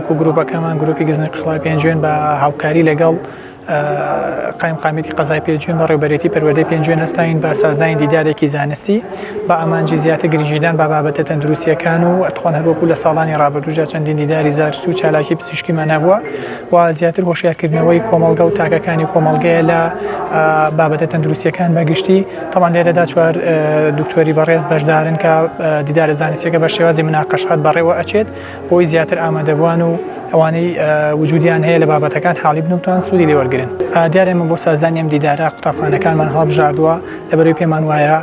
وەکو گروپەکەمان گروپی گزنی قەڵای پێنجوێن بە هاوکاری لەگەڵ قایمقامەتی قەزای پێنجوێن بە ڕێوبەرێتی پەروەردەی پێنجوێن هەستاین بە سازانی دیدارێکی زانستی بە ئامانجی زیاتر گرنگیدان بە بابەتە تەندروستیەکان و ئەتوان هەروەکو لە ساڵانی ڕابردوودا چەندین دیداری زارست و چالاکی پزیشکیمان هەبووە و زیاتر هۆشیارکردنەوەی کۆمەڵگە و تاکەکانی کۆمەڵگەیە لە بابەتە تەندروستیەکان بەگشتی تەمان لێرەدا چوار دکتۆری بەڕێز بەشدارن کە دیدارە زانستیەکە بە شێوازی مناقەشات بەڕێوە ئەچێت بۆی زیاتر ئامادەبووان و ئەوانەی وجودیان هەیە لە بابەتەکان حاڵی بنوتوان سوودی لێوەرگرن. دیارێمە بۆ سازانی ئەم دیدارە قوتابخانەکانمان هەڵبژاردووە لەبەرەوەی پێمان وایە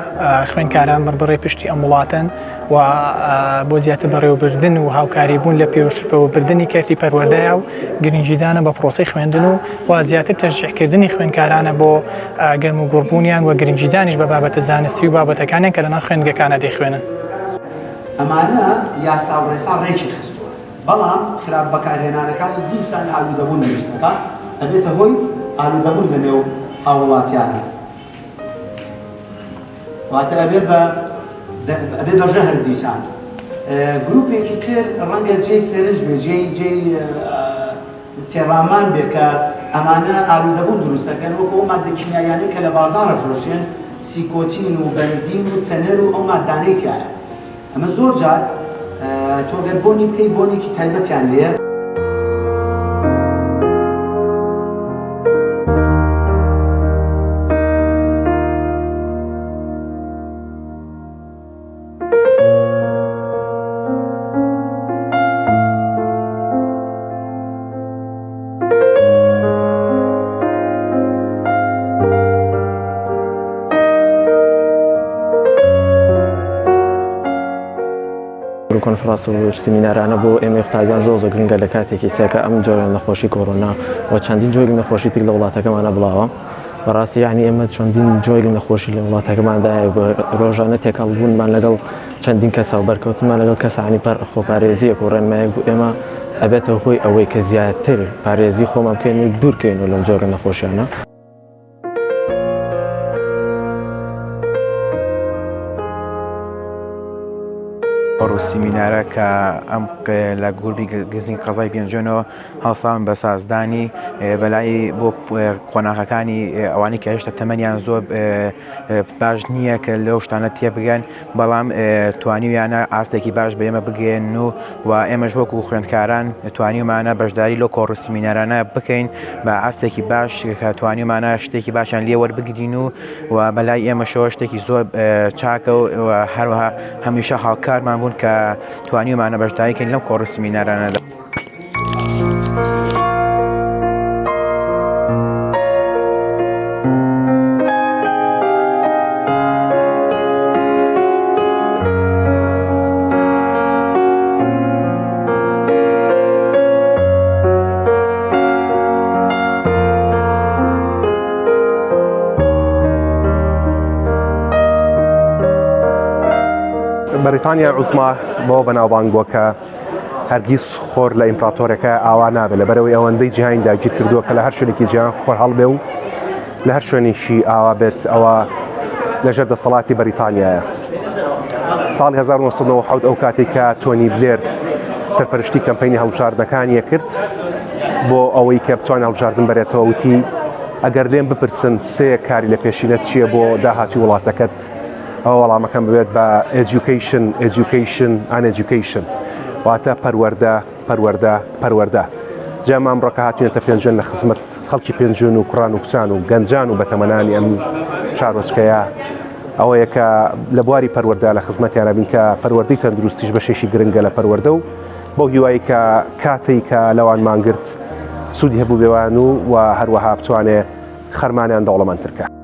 خوێندکاران بڕبڕی پشتی ئەم وڵاتن و بۆ زیاتر بەڕێوەبردن و هاوکاری بوون لە پێوەبردننی کەرتی پەروەردەیە و گرنگیدانە بە پرۆسەی خوێندن و زیاتر تەشجیعکردنی خوێندکارانە بۆ گەرم و گۆڕبوونیان و گرنگیدانیش بە بابەتە زانستی و بابەتەکانیان کە لەناو خوێندگەکانە دەیخوێنن. ئەمانە یاسا و ڕێسا ڕێکی خستووە، بەڵام خراپ بەکارهێنانەکانی دیسان ئالوودەبوون نووسەکە ئەبێتە هۆی ئالوودەبوون لە نێو هاوڵاتیانە. واتە ئەبێ بە ژەهر دیسان. گروپێکی تر ڕەنگە جێی سێرنج بێ، جێی تێڕامان بێ کە ئەمانە ئالوودەبوون دروستەکەن وەکو ئەو مادە کیمیاییانەی کە لە بازاڕە فرۆشێن، سیکۆتین و بەنزین و تەنەر و ئەو مادانەی تایە. ئەمە زۆر جار تۆگەر بۆنی بکەی بۆنێکی تایبەتیان لێە. کۆنفرانس و سیمینارانە بۆ ئێمە قوتابیان زۆر گرنگە لە کاتێکی سێکە ئەم جۆرە نەخۆشی کۆڕۆنا و چەندین جۆری نەخۆشی تر لە وڵاتەکەمانە بڵاوە. بەڕاستی یعنی ئێمە چەندین جۆری نەخۆشی لە وڵاتەکەماندایە ڕۆژانە تێکەڵبوونمان لەگەڵ چەندین کەسە و بەرکەوتنمان لەگەڵ کەسانی خۆپارێزیەک و ڕێنمایەک بوو ئێمە ئەبێتەوە هۆی ئەوەی کە زیاتر پارێزی خۆمان بکەین و دوورکەین لەم جۆرە نەخۆشیانە. و سیمینارە کە ئەم لە گروپی گزنی قەزای پێنجوێنەوە هەڵساون بە سازدانی بەلای بۆ قۆناغەکانی ئەوانی کە هێشتا تەمەنیان زۆر باش نییە کە لەو شتانە تێبگەن، بەڵام توانیویانە ئاستێکی باش بە ئێمە بگەێن و ئێمەش وەکو خوێندکاران توانیومانە بەشداری لەو کۆڕ سیمینارانە بکەین بە ئاستێکی باش کە توانیومانە شتێکی باشیان لێ وەربگرین و بەلای ئێمەشەوە شتێکی زۆر چاکە و هەروەها هەمیشە هاوکارمان بوون کە توانیومانە بەشداریکەین لەم کۆڕ سیمینارانەدا. بەریتانیا عوزما بۆ بەناوبانگ بووە کە هەرگیز خۆر لە ئیمپراتۆرەکە ئاوا نابێت لەبەرەوەی ئەوەندەی جیهانی داگیر کردووە کە لە هەر شوێنێکی جیهان خۆر هەڵبێ و لە هەر شوێنێکی ئاوا بێت ئەوە لەژێر دەسەڵاتی بەریتانیایە. ساڵی 1970 ئەو کاتێک کە تۆنی بلێر سەرپەرشتی کەمپەینی هەڵبژاردنەکانیە کرد بۆ ئەوەی کە بتوانێت هەڵبژاردن بەرێتەوە وتی ئەگەر لێم بپرسن سێ کاری لە پێشینەت چییە بۆ داهاتی وڵاتەکەت، ئەو وەڵامەکەم ببێت بە education واتە پەروەردە. جامان ئەمڕۆکە هاتوونێتە پێنجوێن لە خزمەت خەڵکی پێنجوێن و کوڕان و کچان و گەنجان و بەتەمەنانی ئەم شارۆچکەیە ئەوەیە کە لە بواری پەروەردە لە خزمەتیانە بین کە پەروەردەی تەندروستیش بەشێکی گرنگە لە پەروەردە و بۆ هیوایی کە کاتێک کە لەوانمان گرت سوودی هەبوو بێوان و هەروەها بتوانێت خەرمانیان دەوڵەمەندتر بکات.